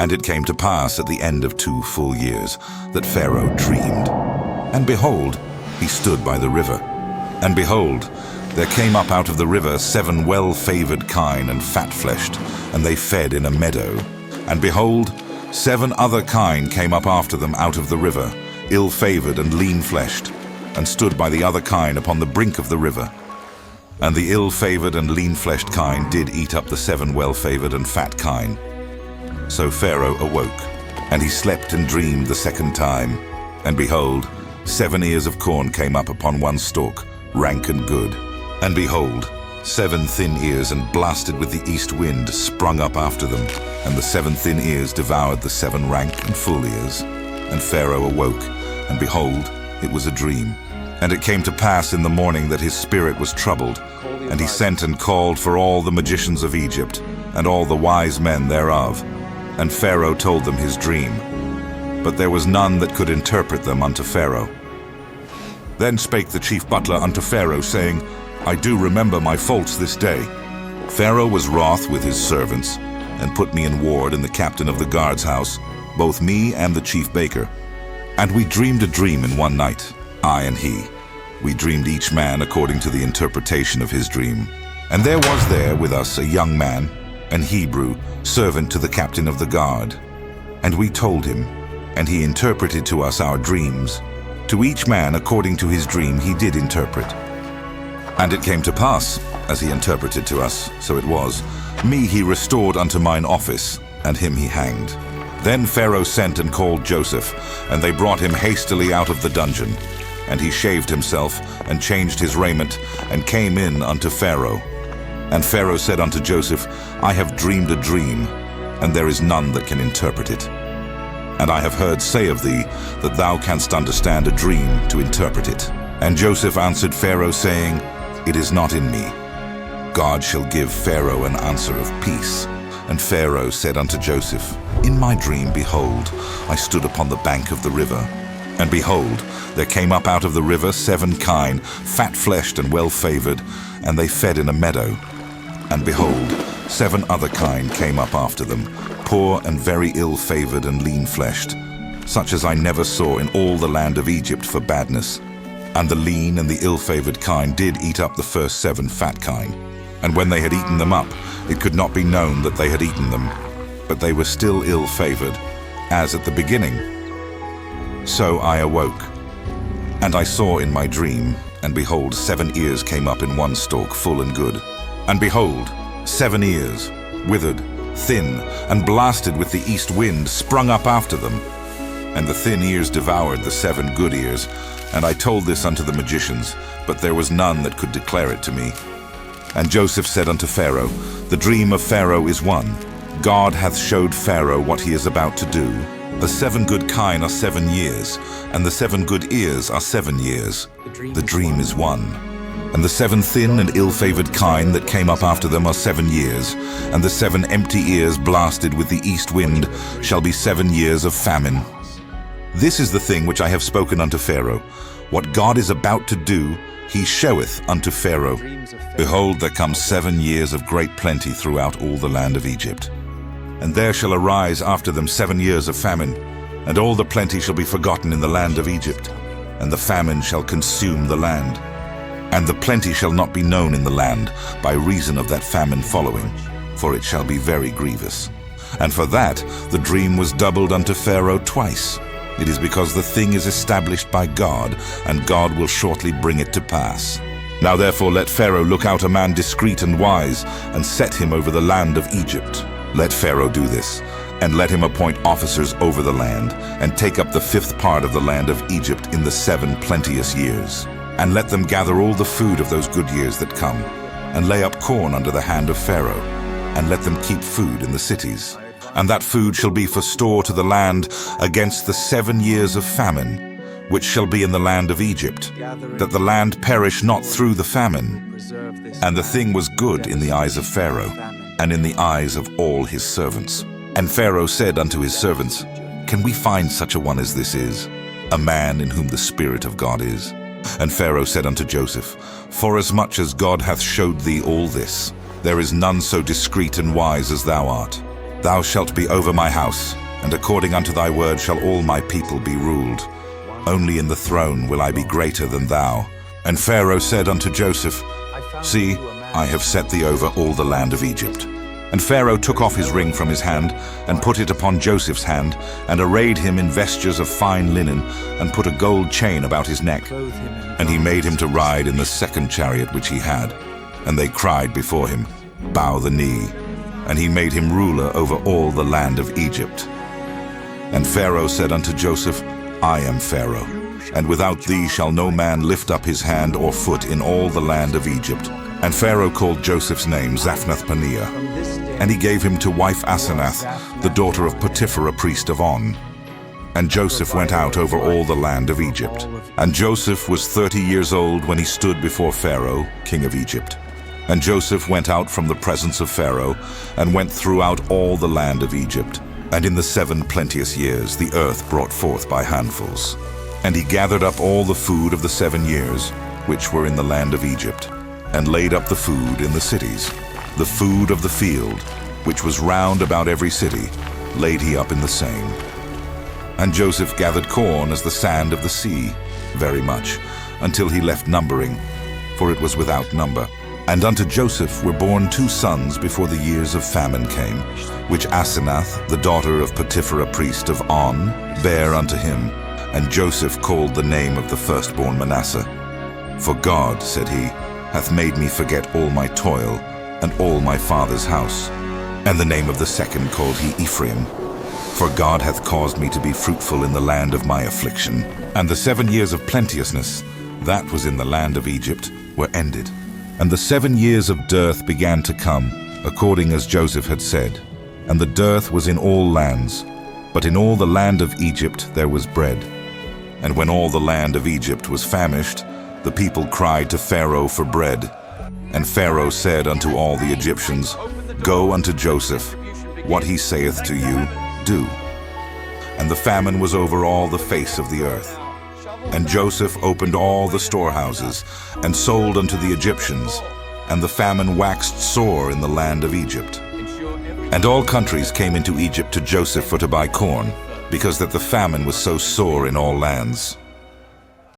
And it came to pass at the end of 2 full years that Pharaoh dreamed. And behold, he stood by the river. And behold, there came up out of the river 7 well-favored kine and fat-fleshed, and they fed in a meadow. And behold, 7 other kine came up after them out of the river, ill-favored and lean-fleshed, and stood by the other kine upon the brink of the river. And the ill-favored and lean-fleshed kine did eat up the 7 well-favored and fat kine. So Pharaoh awoke, and he slept and dreamed the 2nd time. And behold, 7 ears of corn came up upon one stalk, rank and good. And behold, 7 thin ears and blasted with the east wind sprung up after them, and the 7 thin ears devoured the 7 rank and full ears. And Pharaoh awoke, and behold, it was a dream. And it came to pass in the morning that his spirit was troubled, and he sent and called for all the magicians of Egypt, and all the wise men thereof. And Pharaoh told them his dream. But there was none that could interpret them unto Pharaoh. Then spake the chief butler unto Pharaoh, saying, I do remember my faults this day. Pharaoh was wroth with his servants, and put me in ward in the captain of the guard's house, both me and the chief baker. And we dreamed a dream in one night, I and he. We dreamed each man according to the interpretation of his dream. And there was there with us a young man, an Hebrew, servant to the captain of the guard. And we told him, and he interpreted to us our dreams. To each man according to his dream he did interpret. And it came to pass, as he interpreted to us, so it was, me he restored unto mine office, and him he hanged. Then Pharaoh sent and called Joseph, and they brought him hastily out of the dungeon. And he shaved himself, and changed his raiment, and came in unto Pharaoh. And Pharaoh said unto Joseph, I have dreamed a dream, and there is none that can interpret it. And I have heard say of thee, that thou canst understand a dream to interpret it. And Joseph answered Pharaoh, saying, It is not in me. God shall give Pharaoh an answer of peace. And Pharaoh said unto Joseph, In my dream, behold, I stood upon the bank of the river. And behold, there came up out of the river 7 kine, fat-fleshed and well-favored, and they fed in a meadow. And behold, 7 other kine came up after them, poor and very ill-favored and lean-fleshed, such as I never saw in all the land of Egypt for badness. And the lean and the ill-favored kine did eat up the first 7 fat kine. And when they had eaten them up, it could not be known that they had eaten them, but they were still ill-favored, as at the beginning. So I awoke, and I saw in my dream, and behold, 7 ears came up in one stalk, full and good. And behold, 7 ears, withered, thin, and blasted with the east wind, sprung up after them. And the thin ears devoured the 7 good ears. And I told this unto the magicians, but there was none that could declare it to me. And Joseph said unto Pharaoh, The dream of Pharaoh is one. God hath showed Pharaoh what he is about to do. The 7 good kine are 7 years, and the 7 good ears are 7 years. The dream is one. And the 7 thin and ill-favored kine that came up after them are 7 years, and the 7 empty ears blasted with the east wind shall be 7 years of famine. This is the thing which I have spoken unto Pharaoh. What God is about to do, he showeth unto Pharaoh. Behold, there come 7 years of great plenty throughout all the land of Egypt. And there shall arise after them 7 years of famine, and all the plenty shall be forgotten in the land of Egypt, and the famine shall consume the land. And the plenty shall not be known in the land by reason of that famine following, for it shall be very grievous. And for that the dream was doubled unto Pharaoh twice. It is because the thing is established by God, and God will shortly bring it to pass. Now therefore let Pharaoh look out a man discreet and wise, and set him over the land of Egypt. Let Pharaoh do this, and let him appoint officers over the land, and take up the 5th part of the land of Egypt in the 7 plenteous years. And let them gather all the food of those good years that come, and lay up corn under the hand of Pharaoh, and let them keep food in the cities. And that food shall be for store to the land against the 7 years of famine, which shall be in the land of Egypt, that the land perish not through the famine. And the thing was good in the eyes of Pharaoh, and in the eyes of all his servants. And Pharaoh said unto his servants, Can we find such a one as this is, a man in whom the Spirit of God is? And Pharaoh said unto Joseph, Forasmuch as God hath showed thee all this, there is none so discreet and wise as thou art. Thou shalt be over my house, and according unto thy word shall all my people be ruled. Only in the throne will I be greater than thou. And Pharaoh said unto Joseph, See, I have set thee over all the land of Egypt. And Pharaoh took off his ring from his hand, and put it upon Joseph's hand, and arrayed him in vestures of fine linen, and put a gold chain about his neck. And he made him to ride in the second chariot which he had. And they cried before him, Bow the knee. And he made him ruler over all the land of Egypt. And Pharaoh said unto Joseph, I am Pharaoh, and without thee shall no man lift up his hand or foot in all the land of Egypt. And Pharaoh called Joseph's name Zaphnath-Paneah, and he gave him to wife Asenath, the daughter of Potiphar, priest of On. And Joseph went out over all the land of Egypt. And Joseph was 30 years old when he stood before Pharaoh, king of Egypt. And Joseph went out from the presence of Pharaoh, and went throughout all the land of Egypt. And in the 7 plenteous years the earth brought forth by handfuls. And he gathered up all the food of the 7 years, which were in the land of Egypt, and laid up the food in the cities. The food of the field, which was round about every city, laid he up in the same. And Joseph gathered corn as the sand of the sea, very much, until he left numbering, for it was without number. And unto Joseph were born 2 sons before the years of famine came, which Asenath, the daughter of Potiphar, priest of On, bare unto him. And Joseph called the name of the firstborn Manasseh. For God, said he, hath made me forget all my toil, and all my father's house. And the name of the second called he Ephraim. For God hath caused me to be fruitful in the land of my affliction. And the 7 years of plenteousness, that was in the land of Egypt, were ended. And the 7 years of dearth began to come, according as Joseph had said. And the dearth was in all lands, but in all the land of Egypt there was bread. And when all the land of Egypt was famished, the people cried to Pharaoh for bread. And Pharaoh said unto all the Egyptians, Go unto Joseph, what he saith to you, do. And the famine was over all the face of the earth. And Joseph opened all the storehouses, and sold unto the Egyptians, and the famine waxed sore in the land of Egypt. And all countries came into Egypt to Joseph for to buy corn, because that the famine was so sore in all lands.